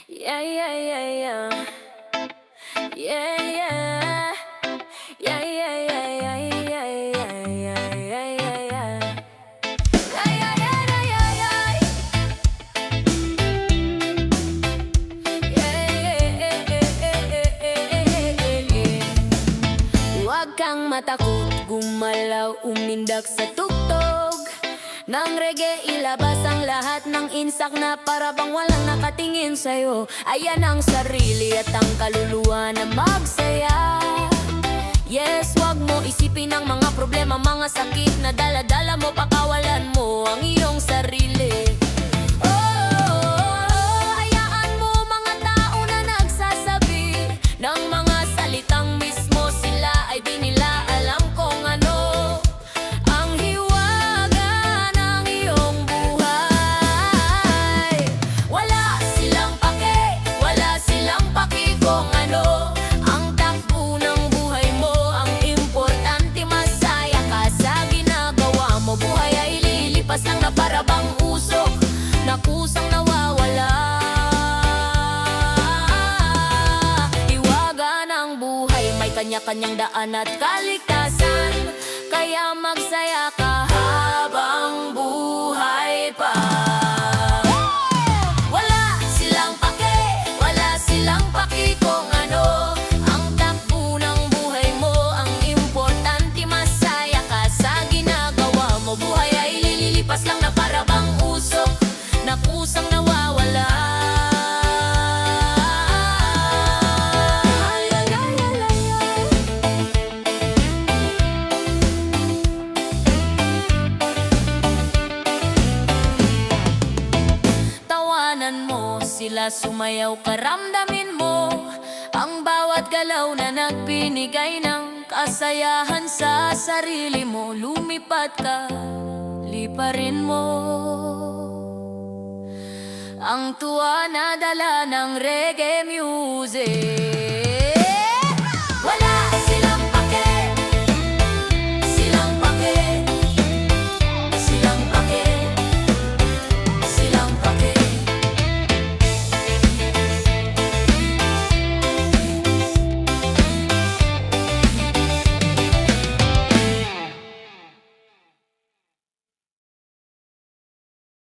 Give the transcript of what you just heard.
Yeah, yeah, yeah, yeah. Yeah, yeah. Yeah, yeah, yeah, yeah, yeah, yeah, yeah, yeah, yeah, yeah. Yeah, yeah, yeah, yeah, yeah, yeah. Yeah, yeah, yeah, yeah, yeah, yeah, yeah. Huwag kang matakot, gumalaw, umindak sa tugtog ng reggae, ilabas ang lahat ng insak na para bang walang nakatingin sa'yo. Ayan ang sarili at ang kaluluwa na magsaya. Yes, wag mo isipin ang mga problema, mga sakit na dala-dala mo, pakawalan mo ang iyong sarili. Hayaan mo mga tao na nagsasabi ng mga salitang mismo sila ay di nila alam kung ano ang hiwaga ng iyong buhay. Wala silang pake, wala silang paki kung ano ang takbo ng buhay mo. Ang importante masaya ka sa ginagawa mo. Buhay ay lilipas lang na para bang usok na kusang nawawala. Hiwaga ng buhay, may kanya-kanyang daan at kaligtasan, kaya magsaya ka habang buhay pa. Wala silang pake, wala silang paki kung ano ang takbo ng buhay mo. Ang importante masaya ka sa ginagawa mo. Buhay ay lilipas lang na para bang usok na kusang nawawala. Tawanan mo sila, sumayaw, karamdamin mo ang bawat galaw na nagbinigay ng kasayahan sa sarili mo. Lumipat ka, liparin mo ang tuwa na dala ng reggae music.